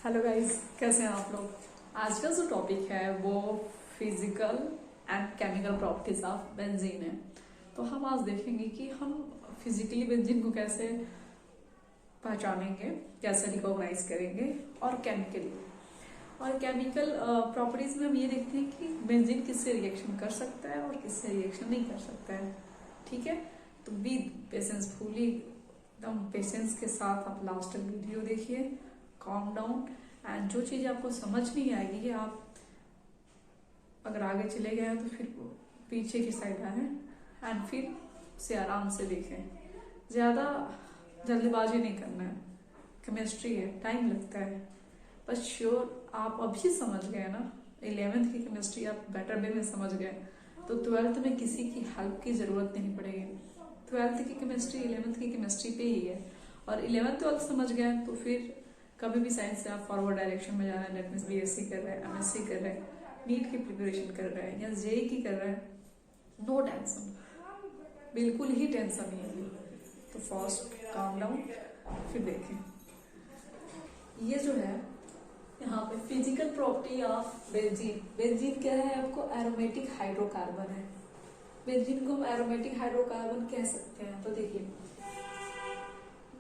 Hello guys, कैसे हैं आप लोग। आज का जो टॉपिक है वो physical and chemical properties of benzene है। तो हम आज देखेंगे कि हम फिजिकली बेंजीन को कैसे पहचानेंगे, कैसे रिकॉग्नाइज करेंगे, और केमिकल प्रॉपर्टीज में हम ये देखते हैं कि बेंजीन किससे रिएक्शन कर सकता है और किससे रिएक्शन नहीं कर सकता है। ठीक है, तो बी पेशेंसफुली, एकदम पेशेंस के साथ आप लास्ट तक वीडियो देखिए, कॉम डाउन। एंड जो चीज़ आपको समझ नहीं आएगी, आप अगर आगे चले गए तो फिर पीछे की साइड आए एंड फिर उसे आराम से देखें। ज़्यादा जल्दबाजी नहीं करना है, केमिस्ट्री है, टाइम लगता है। बस श्योर आप अभी समझ गए ना, 11th की केमिस्ट्री आप बेटर वे में समझ गए तो 12th में किसी की हेल्प की ज़रूरत नहीं पड़ेगी। 12th की केमिस्ट्री 11th की केमिस्ट्री पे ही है, और 11th 12th समझ गए तो फिर कभी भी साइंस से आप फॉरवर्ड डायरेक्शन में जा रहे हैं, डेट मीन्स बीएससी कर रहे हैं, एमएससी कर रहे हैं, नीट की प्रिपरेशन कर रहे हैं या जेई की कर रहे हैं, नो टेंशन, बिल्कुल ही टेंशन नहीं है। तो फर्स्ट काम डाउन, फिर देखें। ये जो है यहाँ पे physical property of benzene. Benzene क्या है, आपको एरोमेटिक हाइड्रोकार्बन है। बेंजीन को हम एरोमेटिक हाइड्रोकार्बन कह सकते हैं। तो देखिए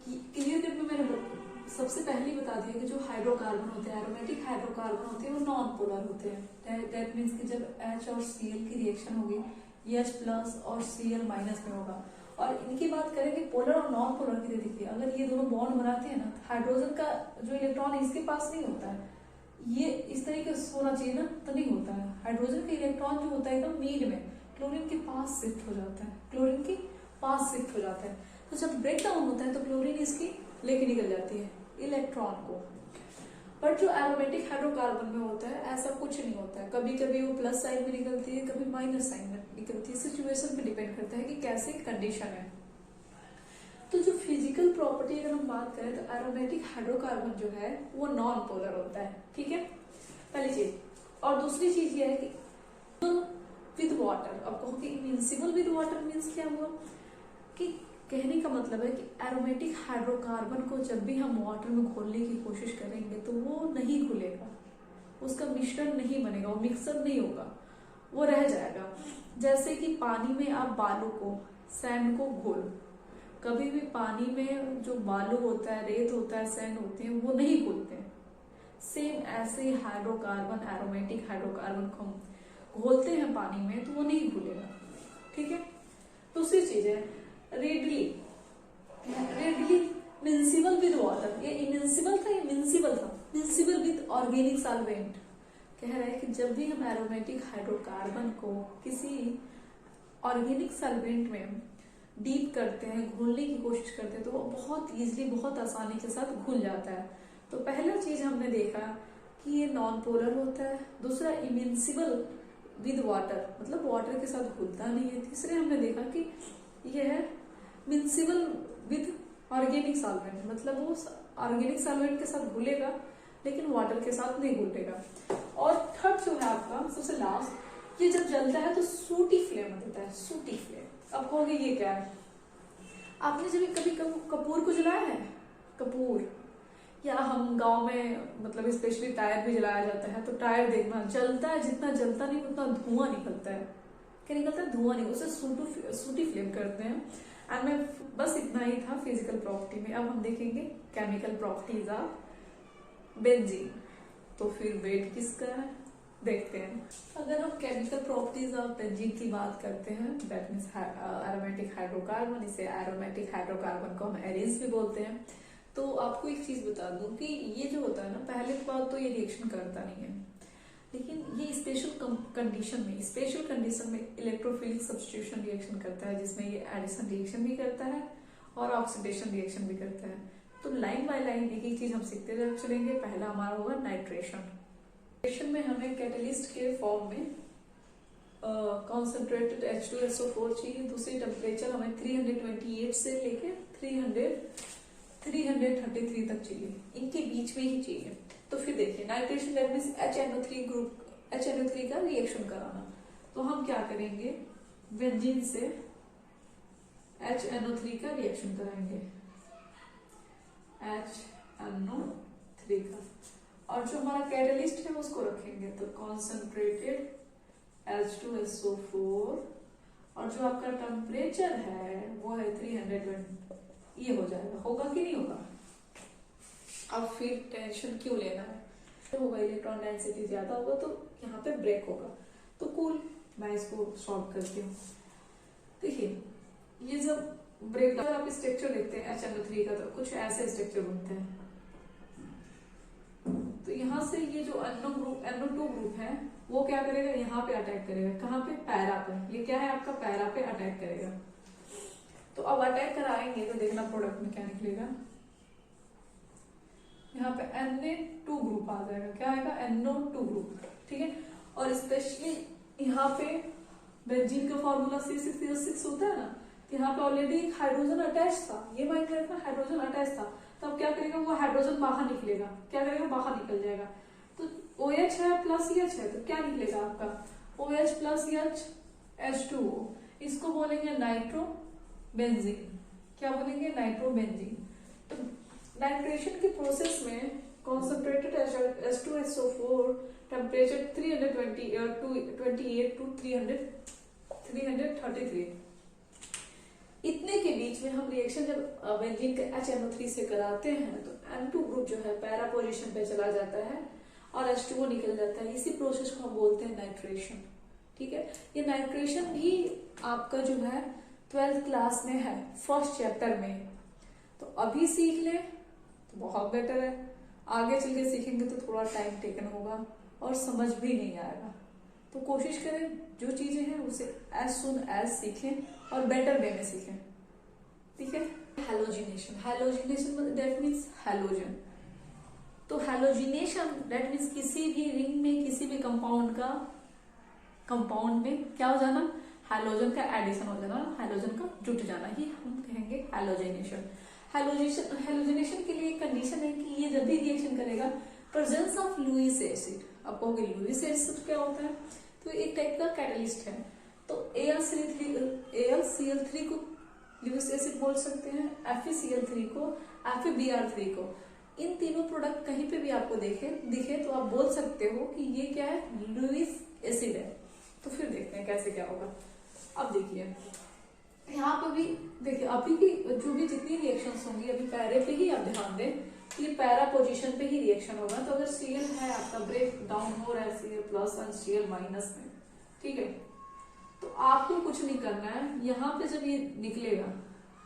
क्लियर कट में मैंने सबसे पहले बता दिया कि जो हाइड्रोकार्बन होते हैं, एरोमेटिक हाइड्रोकार्बन होते हैं, वो नॉन पोलर होते हैं। दैट मीन्स कि जब H और Cl की रिएक्शन होगी, H प्लस और Cl माइनस में होगा। और इनकी बात करें कि पोलर और नॉन पोलर की, देखिए अगर ये दोनों बॉन्ड बनाते हैं ना, हाइड्रोजन का जो इलेक्ट्रॉन है इसके पास नहीं होता है, ये इस तरीके से होना चाहिए ना, तो नहीं होता है। हाइड्रोजन का इलेक्ट्रॉन जो होता है एकदम नीड में क्लोरीन के पास शिफ्ट हो जाता है, क्लोरीन के पास शिफ्ट हो जाता है। तो जब ब्रेक डाउन होता है तो क्लोरीन इसकी लेके निकल जाती है इलेक्ट्रॉन को। बट जो एरोमेटिक हाइड्रोकार्बन में होता है ऐसा कुछ नहीं होता है। कभी कभी वो प्लस साइन में निकलती है, कभी माइनस साइन में निकलती है। सिचुएशन पे डिपेंड करता है कि कैसे कंडीशन है। तो जो फिजिकल प्रॉपर्टी अगर हम बात करें तो एरोमेटिक हाइड्रोकार्बन जो है वो नॉन पोलर होता है। ठीक है, पहली चीज। और दूसरी चीज ये है कि विद वाटर। अब कहोगे इनविंसिबल विद वाटर मीन्स क्या हुआ, कि कहने का मतलब है कि एरोमेटिक हाइड्रोकार्बन को जब भी हम वाटर में घोलने की कोशिश करेंगे तो वो नहीं घुलेगा, उसका मिश्रण नहीं बनेगा, वो मिक्सर नहीं होगा, वो रह जाएगा। जैसे कि पानी में आप बालू को, सैंड को घोलो, कभी भी पानी में जो बालू होता है, रेत होता है, सैंड होते हैं, वो नहीं घुलते हैं। सेम ऐसे हाइड्रोकार्बन, एरोमेटिक हाइड्रोकार्बन को हम घोलते हैं पानी में तो वो नहीं घुलेगा। ठीक है, दूसरी चीज है रेडली मिन्सिबल विद वाटर। ये इमिन्सिबल था, ये मिन्सिबल था। मिन्सिबल विद ऑर्गेनिक सॉल्वेंट कह रहा है कि जब भी हम एरोमेटिक हाइड्रोकार्बन को किसी ऑर्गेनिक सॉल्वेंट में डीप करते हैं, घुलने की कोशिश करते हैं, तो वो बहुत इजीली, बहुत आसानी के साथ घुल जाता है। तो पहला चीज हमने देखा कि ये नॉन पोलर होता है। दूसरा इमिन्सिबल विद वाटर, मतलब वाटर के साथ घुलता नहीं है। तीसरे हमने देखा कि यह है मिन्सिबल विद ऑर्गेनिक सॉल्वेंट, मतलब वो ऑर्गेनिक सॉल्वेंट के साथ घुलेगा लेकिन वाटर के साथ नहीं घुलेगा। और थर्ड जो है आपका सबसे लास्ट, ये जब जलता है तो सूटी फ्लेम देता है, सूटी फ्लेम। अब कहोगे ये क्या है, आपने जब कभी कपूर को जलाया है, कपूर, या हम गांव में मतलब स्पेशली टायर भी जलाया जाता है, तो टायर देखना जलता है, जितना जलता नहीं उतना धुआं निकलता है। क्या निकलता है? धुआं नहीं, उसे सूटी फ्लेम करते हैं। एंड मैं बस इतना ही था फिजिकल प्रॉपर्टी में। अब हम देखेंगे केमिकल प्रॉपर्टीज ऑफ बेंजीन। तो फिर वेट किसका है देखते हैं। अगर हम केमिकल प्रॉपर्टीज ऑफ बेंजीन की बात करते हैं, दैट मीन्स एरोमेटिक हाइड्रोकार्बन, इसे एरोमेटिक हाइड्रोकार्बन को हम एरिन्स भी बोलते हैं। तो आपको एक चीज बता दूं कि ये जो होता है ना, पहले बात तो ये रिएक्शन करता नहीं है, लेकिन ये स्पेशल कंडीशन में इलेक्ट्रोफिलिक सब्स्टिट्यूशन रिएक्शन करता है, जिसमें ये एडिशन रिएक्शन भी करता है और ऑक्सीडेशन रिएक्शन भी करता है। तो लाइन बाय लाइन एक एक चीज हम सीखते चलेंगे। पहला हमारा होगा नाइट्रेशन। नाइट्रेशन में हमें कैटलिस्ट के फॉर्म में कॉन्सेंट्रेटेड H2SO4 चाहिए। दूसरी टेम्परेचर हमें 328 से लेके 333 तक चाहिए, इनके बीच में ही चाहिए। तो फिर देखिए nitration that means HNO3 group, HNO3 का रिएक्शन कराना। तो हम क्या करेंगे, बेंजीन से HNO3 का रिएक्शन कराएंगे, HNO3 का। और जो हमारा कैटलिस्ट है उसको रखेंगे, तो कॉन्सेंट्रेटेड H2SO4, और जो आपका टेम्परेचर है वो है 320। ये हो जाएगा, होगा कि नहीं होगा? अब फिर टेंशन क्यों लेना है? तो होगा इलेक्ट्रॉन डेंसिटी ज्यादा होगा तो यहाँ पे ब्रेक होगा, तो कूल। मैं इसको सॉल्व करती हूँ। देखिए ये जब ब्रेक, अगर आप स्ट्रक्चर देखते हैं HNO3 का, तो कुछ ऐसे स्ट्रक्चर बनते हैं। तो यहाँ से ये जो NO2 ग्रुप है वो क्या करेगा, यहाँ पे अटैक करेगा। कहाँ पे? पैरा पे। ये क्या है आपका? पैरा पे अटैक करेगा। तो अब अटैक कराएंगे तो देखना प्रोडक्ट में क्या निकलेगा। यहाँ पे Na2 ग्रुप आ जाएगा। क्या आएगा? NO2 ग्रुप, ठीक है। और स्पेशली यहाँ पे बेंजीन का फॉर्मूला C6CO6 होता है ना, तो यहाँ पे ऑलरेडी हाइड्रोजन अटैच था। ये माइंड रखना, हाइड्रोजन अटैच था। तो अब क्या करेगा, वो हाइड्रोजन बाहर निकलेगा। क्या करेगा? बाहर निकल जाएगा। तो OH है प्लस H है, तो क्या निकलेगा आपका? OH plus H H2O। इसको बोलेंगे नाइट्रो बेंजीन। क्या बोलेंगे? Nitro benzene. तो नाइट्रेशन की प्रोसेस में कॉन्सेंट्रेटेड H2SO4 टेम्परेचर 328 टू 333, इतने के बीच में हम रिएक्शन जब बेंजीन के HNO3 से कराते हैं तो N2 ग्रुप जो है पैरा पोजीशन पे चला जाता है और H2O निकल जाता है। इसी प्रोसेस को हम बोलते हैं नाइट्रेशन, ठीक है। ये नाइट्रेशन भी आपका जो है 12th क्लास में है, फर्स्ट चैप्टर में। तो अभी सीख ले तो बहुत बेटर है, आगे चल के सीखेंगे तो थोड़ा टाइम टेकन होगा और समझ भी नहीं आएगा। तो कोशिश करें जो चीजें हैं उसे एज सुन एज सीखें और बेटर वे में सीखें, ठीक है। Halogenation, halogenation that means halogen. तो हैलोजिनेशन दैट मीन्स किसी भी रिंग में, किसी भी कंपाउंड में क्या हो जाना? हैलोजन का एडिशन हो जाना, हैलोजन का जुट जाना, ही हम कहेंगे हैलोजिनेशन। हैलोजिनेशन के लिए एक कंडीशन है कि ये जब भी रिएक्शन करेगा प्रेजेंस ऑफ लुईस एसिड। आप कहोगे लुईस एसिड क्या होता है? तो एक टाइप का कैटलिस्ट है। तो AlCl3 को लुईस एसिड बोल सकते हैं, FeCl3 को, FeBr3 को। इन तीनों प्रोडक्ट कहीं पे भी आपको दिखे तो आप बोल सकते हो कि ये क्या है? लुईस एसिड है। तो फिर देखते हैं कैसे क्या होगा। अब देखिए यहाँ पे भी देखिए, अभी की जो भी जितनी रिएक्शंस होंगी अभी पैरे पे ही आप ध्यान दें, ये पैरा पोजीशन पे ही रिएक्शन होगा। तो अगर Cl है आपका ब्रेक डाउन हो रहा है Cl प्लस और Cl माइनस में, ठीक है, तो आपको कुछ नहीं करना है। यहाँ पे जब ये निकलेगा,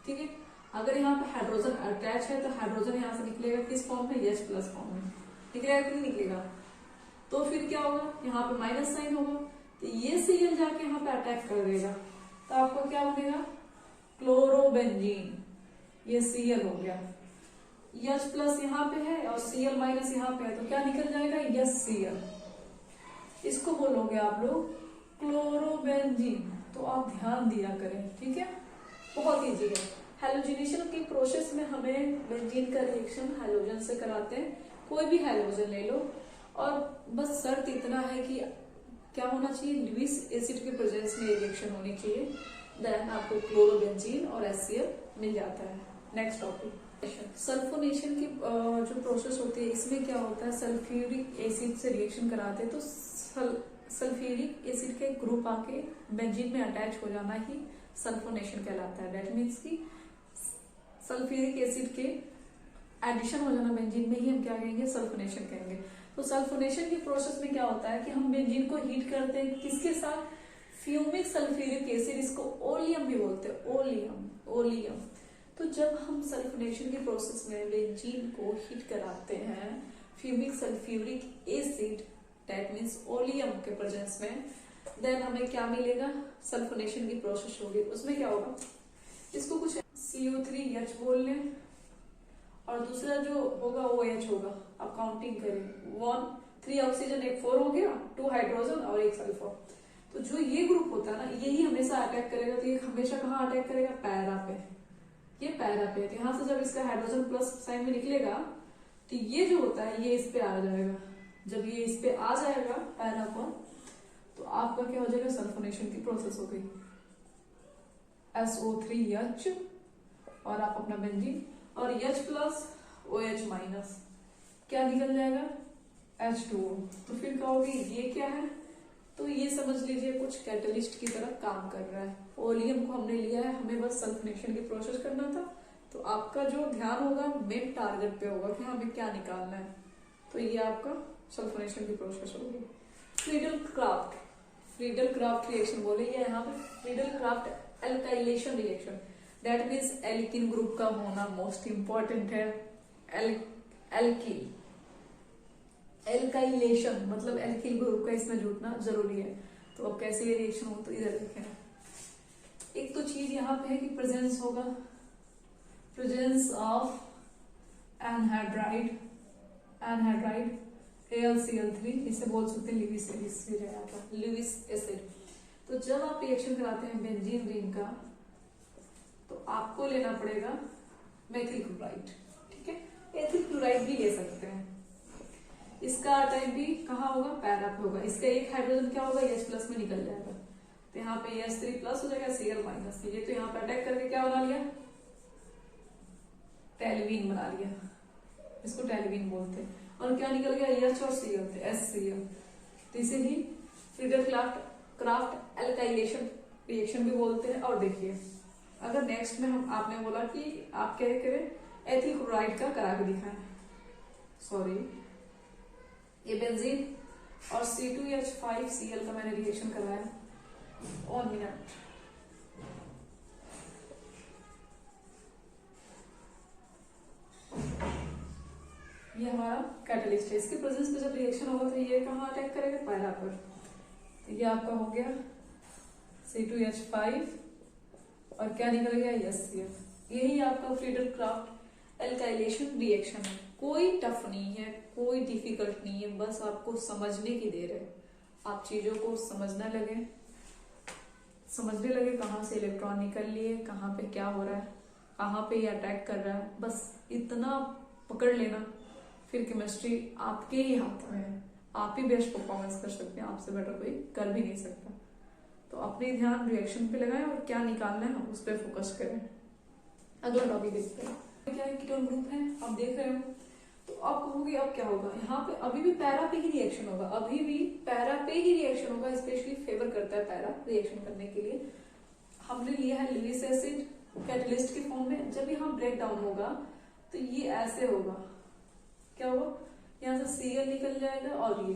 ठीक है, अगर यहाँ पे हाइड्रोजन अटैच है तो हाइड्रोजन यहाँ से निकलेगा किस फॉर्म में? H प्लस फॉर्म में। निकलेगा कि नहीं निकलेगा? तो फिर क्या होगा? यहाँ पे माइनस साइन होगा, तो ये Cl जाके यहाँ पे अटैक कर देगा, तो आपको क्या बनेगा? क्लोरोबेंजीन। ये Cl हो गया, H प्लस यहाँ पे है और Cl माइनस यहाँ पे है, तो क्या निकल जाएगा? HCl। इसको बोलोगे आप लोग क्लोरोबेंजीन। तो आप ध्यान दिया करें, ठीक है, बहुत इजी है। हैलोजिनेशन की प्रोसेस में हमें बेंजीन का रिएक्शन हैलोजन से कराते हैं। कोई भी हैलोजन ले लो, और बस शर्त इतना है कि क्या होना चाहिए? लुईस एसिड के प्रेजेंस में रिएक्शन होनी चाहिए, देन आपको क्लोरोबेंजीन और HCl मिल जाता है। नेक्स्ट टॉपिक सल्फोनेशन की जो प्रोसेस होती है, इसमें क्या होता है? सल्फ्यूरिक एसिड से रिएक्शन कराते हैं तो सल्फ्यूरिक एसिड के ग्रुप आके बेंजीन में अटैच हो जाना ही सल्फोनेशन कहलाता है। दैट मीन्स कि सल्फ्यूरिक एसिड के एडिशन हो जाना बेंजीन में ही हम क्या कहेंगे? सल्फोनेशन कहेंगे। तो सल्फोनेशन की प्रोसेस में क्या होता है कि हम बेंजीन को हीट करते हैं, किसके साथ? फ्यूमिक सल्फ्यूरिक एसिड, इसको ओलियम भी बोलते हैं, ओलियम। तो जब हम सल्फोनेशन की प्रोसेस में बेंजीन को हीट कराते हैं fuming sulphuric acid that means oleum के प्रेजेंस में, देन हमें क्या मिलेगा? सल्फोनेशन की प्रोसेस होगी। उसमें क्या होगा? इसको कुछ CO3H बोल लें और दूसरा जो होगा OH होगा। आप काउंटिंग करें, 1 3 ऑक्सीजन, 1 4 हो गया, 2 हाइड्रोजन और 1 सल्फर। तो जो ये ग्रुप होता है ना, यही हमेशा अटैक करेगा। तो ये हमेशा कहाँ अटैक करेगा? पैरा पे। ये पैरा पे, तो यहाँ से जब इसका हाइड्रोजन प्लस साइन में निकलेगा तो ये जो होता है ये इस पे आ जाएगा। जब ये इस पे आ जाएगा पैरा पर, तो आपका क्या हो जाएगा? सल्फोनेशन की प्रोसेस हो गई। SO3H और आप अपना बेंजीन और H प्लस OH माइनस क्या निकल जाएगा? H2O। तो फिर कहोगे ये क्या है, तो ये समझ लीजिए कुछ कैटलिस्ट की तरह काम कर रहा है। ओलियम को हमने लिया है, हमें बस सल्फोनेशन की प्रोसेस करना था, तो आपका जो ध्यान होगा मेन टारगेट पे होगा कि हमें क्या निकालना है। तो ये आपका सल्फोनेशन की प्रोसेस होगी। फ्रीडल क्राफ्ट रिएक्शन बोले, या यहाँ पे Friedel Crafts alkylation reaction, that means alkene group का होना मोस्ट इंपॉर्टेंट है। एल्किल एल्काइलेशन मतलब एल्किल ग्रुप का इसमें जुड़ना जरूरी है। तो अब कैसे ये रिएक्शन हो, तो इधर देखें। एक तो चीज यहाँ पे है कि प्रेजेंस होगा, प्रेजेंस ऑफ एनहाइड्राइड AlCl3, इसे बोल सकते हैं लिविस एसिड। तो जब आप रिएक्शन कराते हैं बेंजीन रिंग का, तो आपको लेना पड़ेगा मेथिल क्लोराइड, ठीक है। एथिल क्लोराइड भी ले सकते हैं। इसका अटैक भी कहाँ होगा, पैरा पे होगा। इसका एक हाइड्रोजन क्या होगा, H+ में निकल जाएगा, तो यहाँ पे H3+ हो जाएगा, Cl-। ये तो यहाँ पे अटैक करके क्या बना लिया, टेलुइन बना लिया, इसको टेलुइन बोलते हैं। और क्या निकल गया, H और Cl थे, HCl। तो इसे ही फ्रीडल क्राफ्ट एल्काइलेशन रिएक्शन भी बोलते हैं। और देखिए अगर नेक्स्ट में हम आपने बोला कि आप क्या करें, एथिल क्लोराइड का करा के दिखाएं, सॉरी ये बेंजीन और C2H5Cl का मैंने रिएक्शन करवाया। 1 मिनट, ये हमारा कैटलिस्ट है। इसके प्रेजेंस पे जब रिएक्शन होगा तो ये कहाँ अटैक करेगा, पैरा पर। तो ये आपका हो गया C2H5 और क्या निकल गया, HCl। यही आपका फ्रीडल क्राफ्ट एल्काइलेशन रिएक्शन है। कोई टफ नहीं है, कोई डिफिकल्ट नहीं है, बस आपको समझने की देर है। आप चीजों को समझने लगे कहाँ से इलेक्ट्रॉन निकल लिए, कहाँ पे क्या हो रहा है, कहाँ पे ये अटैक कर रहा है, बस इतना पकड़ लेना, फिर केमिस्ट्री आपके ही हाथ में है। आप ही बेस्ट परफॉर्मेंस कर सकते हैं, आपसे बेटर कोई कर भी नहीं सकता। तो अपने ध्यान रिएक्शन पे लगाएं और क्या निकालना है उस पर फोकस करें। अगला टॉपिक देखते हैं, क्या है, कीटोन ग्रुप है, आप देख रहे हो। तो आप कहोगे अब क्या होगा, यहाँ पे अभी भी पैरा पे ही रिएक्शन होगा, अभी भी पैरा पे ही रिएक्शन होगा। स्पेशली फेवर करता है पैरा रिएक्शन करने के लिए। हमने लिया है लिविस एसिड कैटलिस्ट के फॉर्म में। जब यहाँ ब्रेक डाउन होगा तो ये ऐसे होगा, क्या होगा, यहाँ से Cl निकल जाएगा और ये,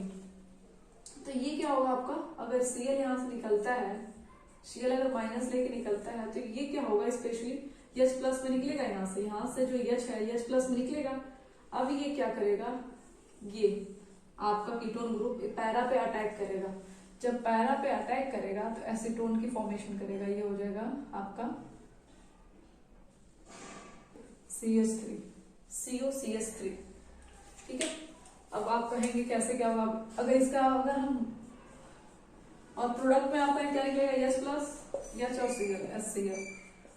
तो ये क्या होगा आपका, अगर Cl यहाँ से निकलता है, Cl अगर माइनस लेके निकलता है, तो ये क्या होगा, स्पेशली H+ में निकलेगा। यहाँ से जो H है H+ में निकलेगा। अब ये क्या करेगा, ये आपका कीटोन ग्रुप पैरा पे अटैक करेगा। जब पैरा पे अटैक करेगा तो एसीटोन की फॉर्मेशन करेगा, ये हो जाएगा आपका COCH3, ठीक है। अब आप कहेंगे कैसे क्या होगा, अगर इसका अगर हम और प्रोडक्ट में आपका क्या निकलेगा, H+ H और HCl।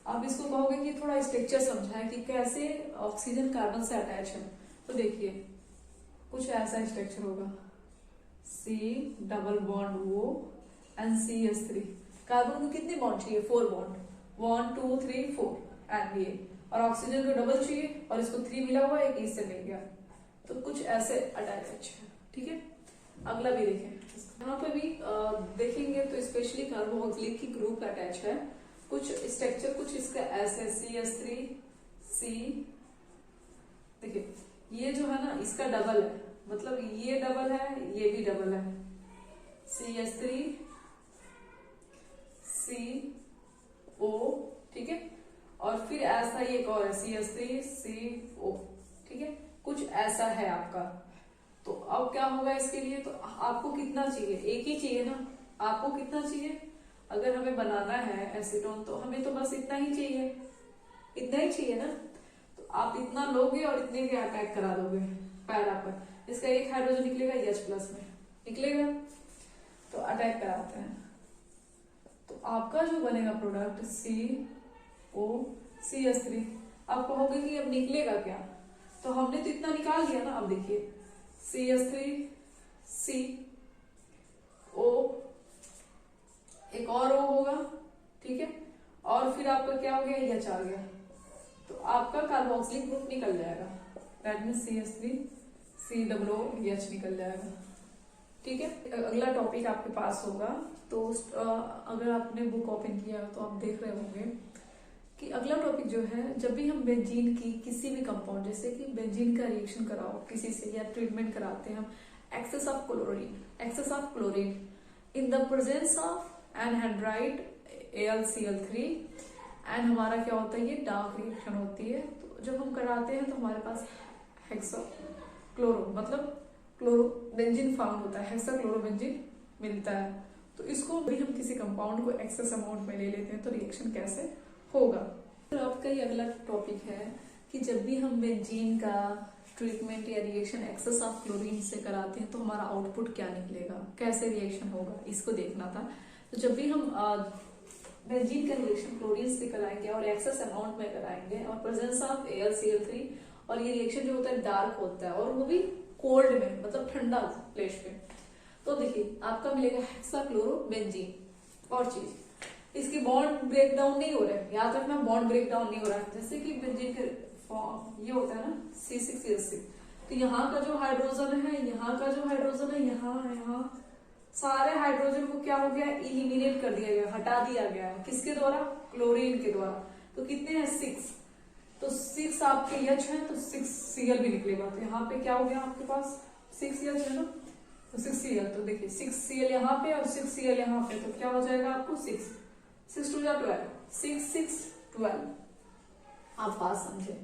आप इसको कहोगे कि थोड़ा स्ट्रक्चर समझाएं कि कैसे ऑक्सीजन कार्बन से अटैच है। तो देखिए कुछ ऐसा स्ट्रक्चर होगा, C double bond O and CH3। Carbon को कितने बॉन्ड चाहिए, 4 बॉन्ड, 1 2 3 4 एंड ये, और ऑक्सीजन को डबल चाहिए और इसको 3 मिला हुआ, एक इससे मिल गया। तो कुछ ऐसे अटैच है, ठीक है। अगला भी देखें, यहाँ पे भी देखेंगे तो स्पेशली कार्बोक्सिलिक की ग्रुप अटैच है। कुछ स्ट्रक्चर कुछ इसका ऐसे CH3C, देखिए ये जो है ना इसका डबल है, मतलब ये डबल है, ये भी डबल है, CH3CO, ठीक है। और फिर ऐसा ये एक और है CH3CO, ठीक है। कुछ ऐसा है आपका। तो अब क्या होगा इसके लिए, तो आपको कितना चाहिए, एक ही चाहिए ना, आपको कितना चाहिए, अगर हमें बनाना है एसीटोन तो हमें तो बस इतना ही चाहिए, इतना ही चाहिए ना। तो आप इतना लोगे और इतने के अटैक करा दोगे पैरा पर। इसका एक हाइड्रोजन निकलेगा H+ में निकलेगा, तो अटैक कराते हैं। तो आपका जो बनेगा प्रोडक्ट COCH3। आप कहोगे कि अब निकलेगा क्या, तो हमने तो इतना निकाल दिया ना। अब देखिए CH3CO, एक और O होगा, ठीक है। और फिर आपका क्या हो गया, H आ गया, तो आपका कार्बोक्सिलिक ग्रुप निकल जाएगा। दैट मीन्स CH3 COOH निकल जाएगा। ठीक है, अगला टॉपिक आपके पास होगा। तो अगर आपने बुक ओपन किया तो आप देख रहे होंगे कि अगला टॉपिक जो है, जब भी हम बेंजीन की किसी भी कंपाउंड, जैसे कि बेंजीन का रिएक्शन कराओ किसी से या ट्रीटमेंट कराते हैं हम, excess of chlorine in the presence of anhydride AlCl3, and हमारा क्या होता है, ये डार्क रिएक्शन होती है। तो जब हम कराते हैं तो हमारे पास हेक्साक्लोरो मतलब क्लोरो बेंजीन फाउंड होता है, हेक्साक्लोरोबेंजीन मिलता है। तो इसको भी हम किसी कंपाउंड को एक्सेस अमाउंट में ले लेते हैं तो रिएक्शन कैसे होगा। तो आपका ये अगला टॉपिक है कि जब भी हम बेंजीन का ट्रीटमेंट या रिएक्शन एक्सेस ऑफ क्लोरीन से कराते हैं तो हमारा आउटपुट क्या निकलेगा, कैसे रिएक्शन होगा, इसको देखना था। तो जब भी हम बेंजीन का रिएक्शन क्लोरीन से कराएंगे और एक्सेस अमाउंट में कराएंगे और प्रेजेंस ऑफ AlCl3, और ये रिएक्शन जो होता है डार्क होता है और वो भी कोल्ड में, मतलब ठंडा प्लेस पे, तो देखिए आपका मिलेगा हेक्साक्लोरोबेंजीन। और चीज, इसकी बॉन्ड ब्रेक डाउन नहीं हो रहा है, याद रखना, बॉन्ड ब्रेक डाउन नहीं हो रहा है। जैसे कि बेंजीन के फॉर्म ये होता है ना C6H6, तो यहाँ का जो हाइड्रोजन है, यहाँ का जो हाइड्रोजन है, यहाँ सारे हाइड्रोजन को क्या हो गया, इलिमिनेट कर दिया गया, हटा दिया गया है। किसके द्वारा, क्लोरीन के द्वारा। तो कितने हैं, 6, तो 6 आपके H है तो 6Cl भी निकलेगा। तो यहाँ पे क्या हो गया आपके पास, 6H है ना, तो 6Cl, तो देखिए 6Cl यहाँ पे और 6Cl यहाँ पे, तो क्या हो जाएगा आपको 6 2 12, 6 6 12। आप बात समझे,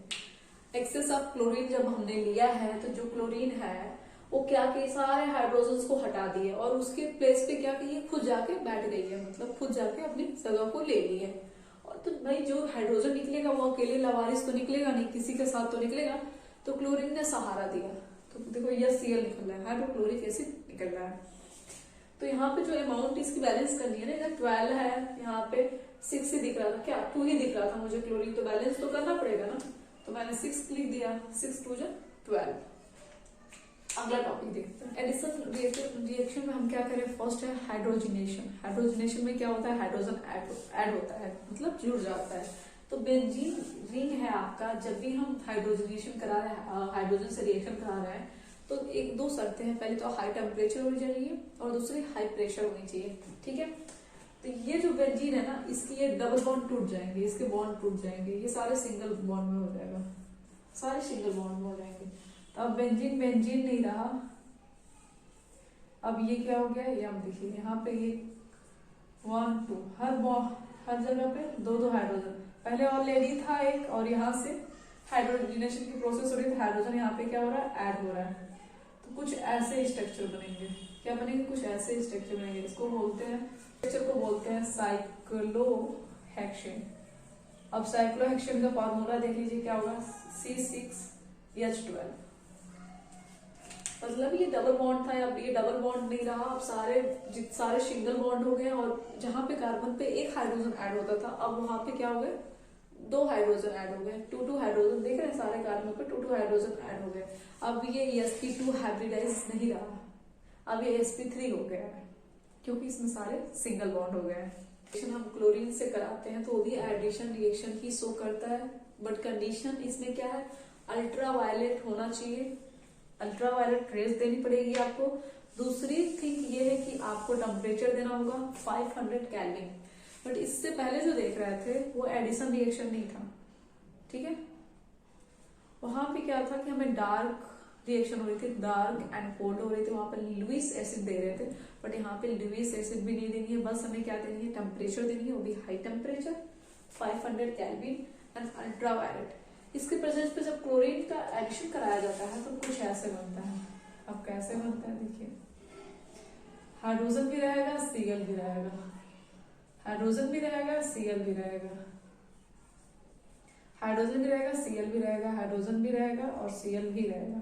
एक्सेस ऑफ क्लोरीन जब हमने लिया है तो जो क्लोरीन है वो क्या कि सारे हाइड्रोजन को हटा दिए और उसके प्लेस पे क्या कि ये खुद जाके बैठ गई है, मतलब खुद जाके अपनी जगह को ले ली है। और तो भाई जो हाइड्रोजन निकलेगा वो अकेले लावारिस तो निकलेगा नहीं, किसी के साथ तो निकलेगा। तो क्लोरीन ने सहारा दिया, तो देखो ये Cl निकल रहा है, हाइड्रोक्लोरिक एसिड निकल रहा है। तो यहाँ पे जो अमाउंट इसकी बैलेंस करनी है ना, इधर 12 है, यहाँ पे 6 ही दिख रहा था, क्या 2 ही दिख रहा था मुझे क्लोरीन, तो बैलेंस तो करना पड़ेगा ना, तो मैंने 6 लिख दिया, 6 2 12। अगला टॉपिक देखते हैं, एडिशन रिएक्शन में हम क्या करें। फर्स्ट है हाइड्रोजनेशन। हाइड्रोजनेशन में क्या होता है, हाइड्रोजन ऐड होता है, मतलब जुड़ जाता है। तो बेंजीन रिंग है आपका, जब भी हम हाइड्रोजनेशन करा रहे हैं, हाइड्रोजन से रिएक्शन करा रहे हैं, तो एक दो शर्तें हैं, पहले तो हाई टेम्परेचर होनी चाहिए और दूसरी हाई प्रेशर होनी चाहिए। ठीक है, तो ये जो बेंजीन है ना, इसकी ये डबल बॉन्ड टूट जाएंगे, इसके बॉन्ड टूट जाएंगे, ये सारे सिंगल बॉन्ड में हो जाएगा, सारे सिंगल बॉन्ड में हो जाएंगे। अब बेंजीन नहीं रहा, अब ये क्या हो गया, ये आप देखिए यहाँ पे ये 1 2 हर जगह पे 2 हाइड्रोजन, पहले ऑलरेडी था एक, और यहाँ से हाइड्रोजनेशन की प्रोसेस हो रही है, हाइड्रोजन यहाँ पे क्या हो रहा है, ऐड हो रहा है। तो कुछ ऐसे स्ट्रक्चर बनेंगे, क्या बनेंगे, कुछ ऐसे स्ट्रक्चर बनेंगे। इसको बोलते हैं, स्ट्रक्चर को बोलते हैं साइक्लोहेक्सेन। अब साइक्लोहेक्सेन का फॉर्मूला देख लीजिए, क्या होगा, C6H12। मतलब ये डबल बॉन्ड था, अब ये डबल बॉन्ड नहीं रहा, अब सारे सिंगल बॉन्ड हो गए, और जहां पे कार्बन पे एक हाइड्रोजन ऐड होता था, अब वहां पे क्या हो गए, 2 हाइड्रोजन ऐड हो गए, 2 हाइड्रोजन, देख रहे हैं सारे कार्बन पे 2 हाइड्रोजन ऐड हो गए। अब ये sp2 हाइब्रिडाइज नहीं रहा, अब ये sp3 हो गया है, क्योंकि इसमें सारे सिंगल बॉन्ड हो गए हैं। हम क्लोरीन से कराते हैं तो वो भी एडिशन रिएक्शन ही शो करता है, बट कंडीशन इसमें क्या है, अल्ट्रावायलेट होना चाहिए, अल्ट्रावायलेट रेज देनी पड़ेगी आपको। दूसरी थिंग ये है कि आपको टेम्परेचर देना होगा 500 केल्विन। बट इससे पहले जो देख रहे थे वो एडिशन रिएक्शन नहीं था, ठीक है, वहां पे क्या था कि हमें डार्क रिएक्शन हो रही थी, डार्क एंड कोल्ड हो रही थी, वहां पर लुईस एसिड दे रहे थे, बट यहाँ पे लुईस एसिड भी नहीं देनी है, बस हमें क्या देनी है, टेम्परेचर देनी है, वो भी high temperature 500 kelvin and ultraviolet. इसके प्रेजेंस पे जब क्लोरीन का एडिशन कराया जाता है तो कुछ ऐसे बनता है। अब कैसे बनता है देखिए, हाइड्रोजन भी रहेगा, Cl भी रहेगा, हाइड्रोजन भी रहेगा, Cl भी रहेगा, हाइड्रोजन भी रहेगा, Cl भी रहेगा, हाइड्रोजन भी रहेगा और Cl भी रहेगा।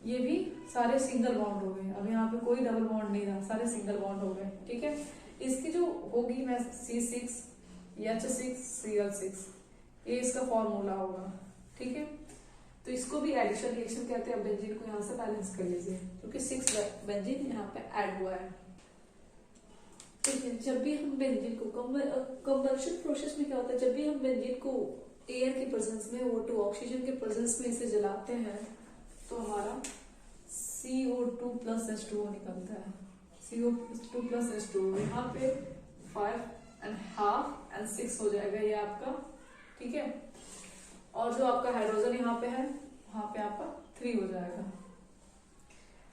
ये भी सारे सिंगल बॉन्ड हो गए, अब यहाँ पे कोई डबल बॉन्ड नहीं रहा, सारे सिंगल बॉन्ड हो गए। ठीक है, इसकी जो होगी मैं C6H6Cl6, ये इसका फॉर्मूला होगा। ठीक है, तो इसको भी एडिशन रिएक्शन कहते हैं। बेंजीन को यहाँ से बैलेंस कर लीजिए, क्योंकि 6 बेंजीन यहाँ पे ऐड हुआ है। ठीक है, जब भी हम बेंजीन को कंबशन प्रोसेस में क्या होता है, जब भी हम बेंजीन को एयर के प्रेजेंस में O2 ऑक्सीजन के प्रेजेंस में इसे जलाते हैं तो हमारा CO2 प्लस H2O निकलता है। CO2 प्लस H2O यहाँ पे 5.5 and 6 हो जाएगा ये आपका, ठीक है। और जो आपका हाइड्रोजन यहाँ पे है वहां पे आपका 3 हो जाएगा।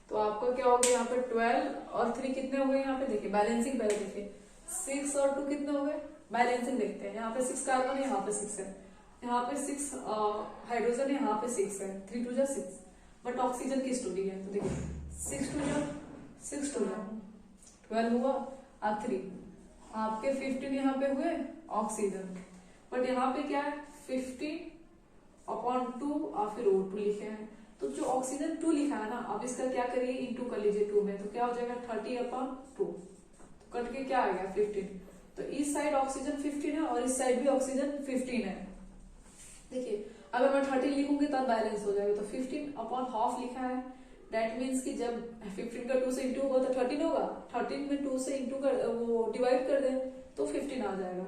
तो आपका क्या हो गया यहाँ पे 12 और 3 कितने हो गए यहाँ पे, देखिए बैलेंसिंग पहले देखिए, 6 और 2 कितने हो गए, बैलेंसिंग देखते हैं। यहाँ पे 6 कार्बन है, यहाँ पे 6 है, यहाँ पे 6 हाइड्रोजन है, यहाँ पे 6 है, 3 2 6, बट ऑक्सीजन की स्टोरी है। तो देखिए 6 2 12 हुआ और 3 आपके 15 यहाँ पे हुए ऑक्सीजन, बट यहाँ पे क्या है 50/2 और फिर O2 लिखे हैं। तो जो ऑक्सीजन 2 लिखा है ना, अब इसका क्या करिए इंटू कर लीजिए 2 में, तो क्या हो जाएगा 30/2, तो कट के क्या आएगा 15। तो इस साइड ऑक्सीजन 15 है और इस साइड भी ऑक्सीजन 15 है। देखिए अगर मैं 30 लिखूंगी तब बैलेंस हो जाएगा, तो 15/2 लिखा है, दैट मीन्स कि जब 15 का 2 से इंटू होगा तो 13 होगा, 13 में 2 से इंटू कर वो डिवाइड कर दे तो 15 आ जाएगा।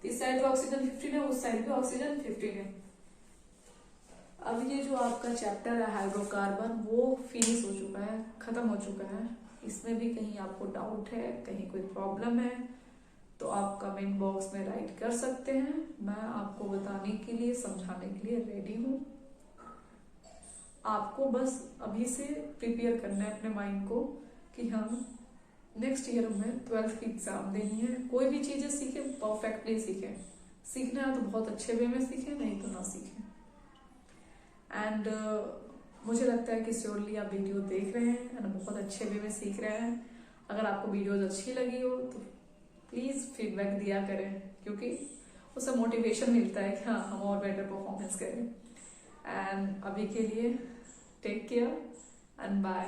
तो इस साइड भी ऑक्सीजन 15 है, उस साइड भी ऑक्सीजन 15 है। अब ये जो आपका चैप्टर है हाइड्रोकार्बन वो फिनिश हो चुका है, खत्म हो चुका है। इसमें भी कहीं आपको डाउट है, कहीं कोई प्रॉब्लम है तो आप कमेंट बॉक्स में राइट कर सकते हैं। मैं आपको बताने के लिए, समझाने के लिए रेडी हूँ। आपको बस अभी से प्रिपेयर करना है अपने माइंड को कि हम नेक्स्ट ईयर में 12th की एग्जाम देनी है। कोई भी चीजें सीखें परफेक्टली सीखें, सीखना है तो बहुत अच्छे वे में सीखें, नहीं तो ना सीखें। एंड मुझे लगता है कि श्योरली आप वीडियो देख रहे हैं एंड बहुत अच्छे वे में सीख रहे हैं। अगर आपको वीडियोज अच्छी लगी हो तो प्लीज फीडबैक दिया करें, क्योंकि उससे मोटिवेशन मिलता है कि हाँ हम और बेटर परफॉर्मेंस करें। एंड अभी के लिए टेक केयर एंड बाय।